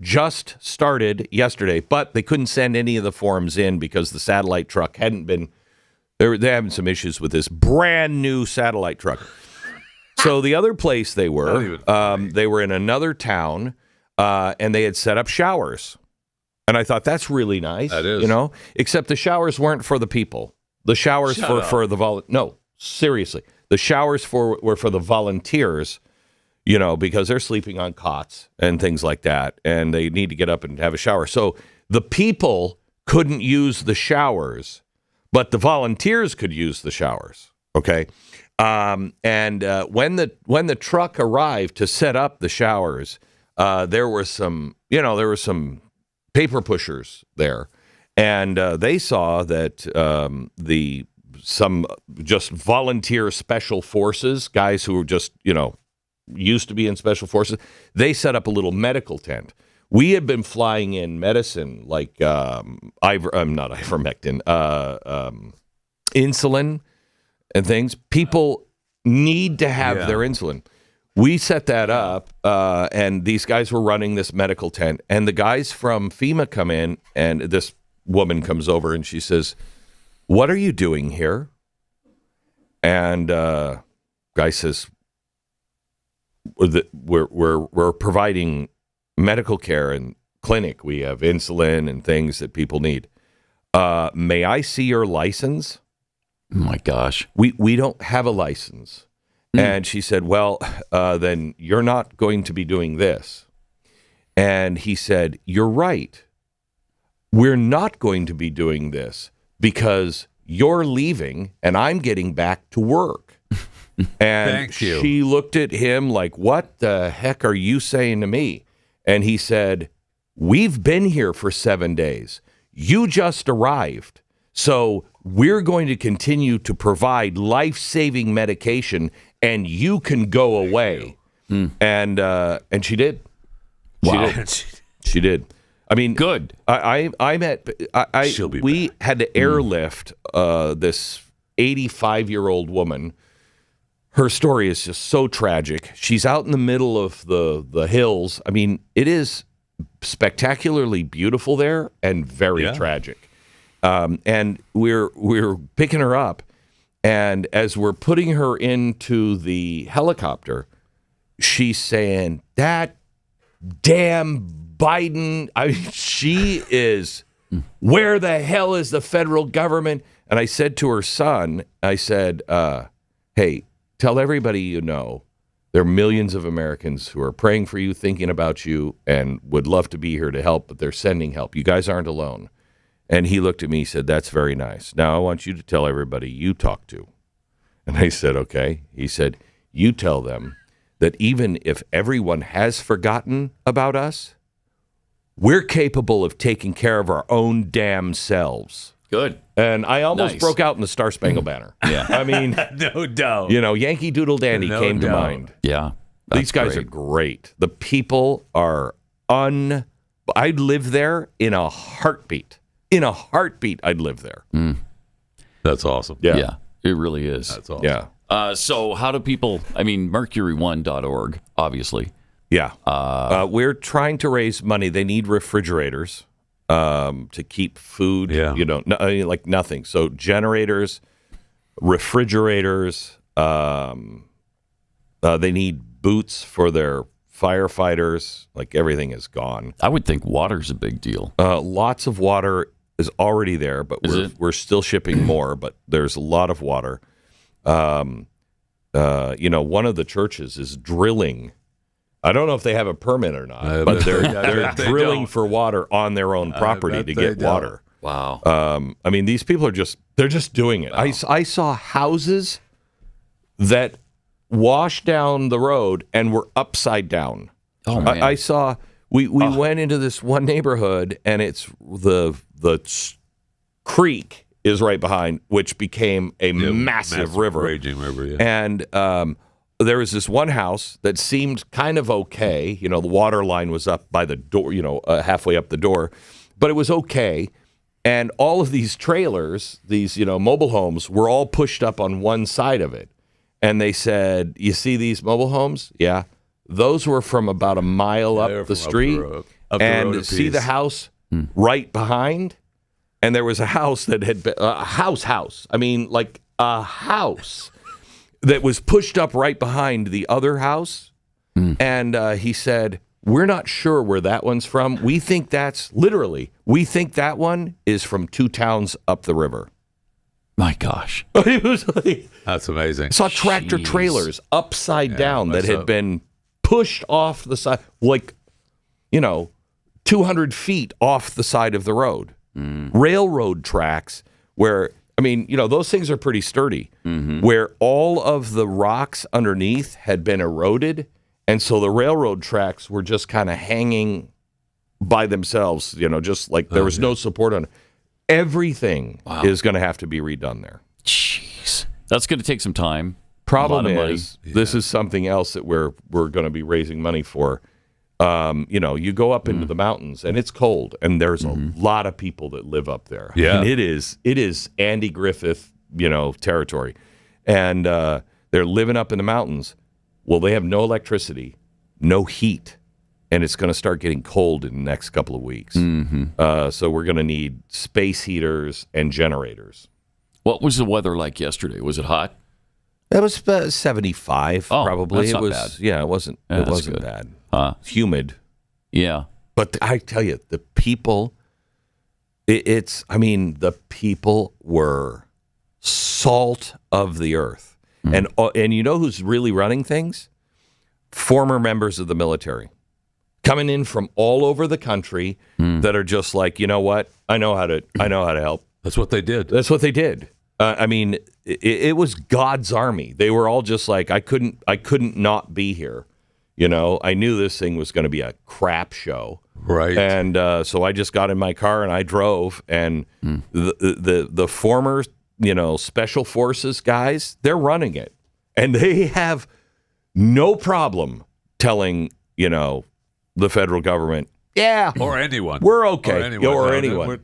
just started yesterday, but they couldn't send any of the forms in because the satellite truck hadn't been. They're having some issues with this brand new satellite truck. So the other place they were in another town, and they had set up showers. And I thought, that's really nice. That is. Except the showers weren't for the people. The showers for the no, seriously. The showers were for the volunteers, because they're sleeping on cots and things like that, and they need to get up and have a shower. So the people couldn't use the showers, but the volunteers could use the showers. Okay. And when the truck arrived to set up the showers, there were some paper pushers there, and they saw that some just volunteer special forces, guys who were just used to be in special forces, they set up a little medical tent. We had been flying in medicine like not ivermectin, insulin and things. People need to have their insulin. We set that up, and these guys were running this medical tent. And the guys from FEMA come in, and this woman comes over, and she says, "What are you doing here?" And guy says, "We're providing medical care and clinic. We have insulin and things that people need. May I see your license?" Oh my gosh. We don't have a license. And she said, "Well, then you're not going to be doing this." And he said, "You're right. We're not going to be doing this because you're leaving and I'm getting back to work." And Thank you. She looked at him like, "What the heck are you saying to me?" And he said, "We've been here for 7 days. You just arrived. So we're going to continue to provide life-saving medication, and you can go away." And she did. Wow. She did. I mean, good. We had to airlift this 85-year-old woman. Her story is just so tragic. She's out in the middle of the hills. I mean, it is spectacularly beautiful there and very tragic. And we're picking her up, and as we're putting her into the helicopter, she's saying, "That damn Biden, she is, where the hell is the federal government?" And I said to her son, I said, "Hey, tell everybody there are millions of Americans who are praying for you, thinking about you, and would love to be here to help, but they're sending help. You guys aren't alone." And he looked at me, he said, "That's very nice. Now I want you to tell everybody you talk to." And I said, "Okay." He said, "You tell them that even if everyone has forgotten about us, we're capable of taking care of our own damn selves." Good. And I almost broke out in the Star Spangled Banner. Yeah. I mean, no doubt. Yankee Doodle Dandy came to mind. Yeah. These guys are great. The people are I'd live there in a heartbeat. In a heartbeat, I'd live there. That's awesome. Yeah, it really is. That's awesome. Yeah. So how do people, mercury1.org, obviously. Yeah. We're trying to raise money. They need refrigerators to keep food, like nothing. So generators, refrigerators, they need boots for their firefighters. Like everything is gone. I would think water's a big deal. Lots of water is already there, but we're still shipping more, but there's a lot of water. One of the churches is drilling. I don't know if they have a permit or not, but they're drilling for water on their own property to get water. Wow. These people are just doing it. Wow. I saw houses that washed down the road and were upside down. Oh, man. I saw, we went into this one neighborhood, and it's the creek is right behind, which became a massive river. Raging river, yeah. And there was this one house that seemed kind of okay. The water line was up by the door, halfway up the door, but it was okay. And all of these trailers, these, mobile homes, were all pushed up on one side of it. And they said, "You see these mobile homes? Yeah. Those were from about a mile up the street, and road see apiece. the house right behind. And there was a house that had been a house. I mean, like a house that was pushed up right behind the other house. And he said, "We're not sure where that one's from. We think that one is from 2 towns up the river." My gosh. It was like, That's amazing. I saw tractor Jeez. trailers upside down that that's had been pushed off the side, like, 200 feet off the side of the road. Railroad tracks where, I mean, those things are pretty sturdy, where all of the rocks underneath had been eroded. And so the railroad tracks were just kind of hanging by themselves, just like there was no support on it. Everything is going to have to be redone there. Jeez. That's going to take some time. Problem A lot of money. is, this is something else that we're going to be raising money for. You go up into the mountains and it's cold, and there's a lot of people that live up there. Yeah. And it is Andy Griffith, territory, and they're living up in the mountains. Well, they have no electricity, no heat, and it's going to start getting cold in the next couple of weeks. So we're going to need space heaters and generators. What was the weather like yesterday? Was it hot? That was 75, Oh, probably. that's it not was, bad. yeah, it wasn't. Yeah, it that's wasn't good. bad. Huh? Humid, Yeah. but I tell you, the people. The people were salt of the earth, and you know who's really running things? Former members of the military, coming in from all over the country that are just like, you know what? I know how to help. That's what they did. That's what they did. It was God's army. They were all just like, I couldn't not be here. I knew this thing was going to be a crap show. Right. And so I just got in my car and I drove. And the former, special forces guys, they're running it. And they have no problem telling, the federal government, yeah, Or anyone. we're okay. Or anyone. Or No, anyone.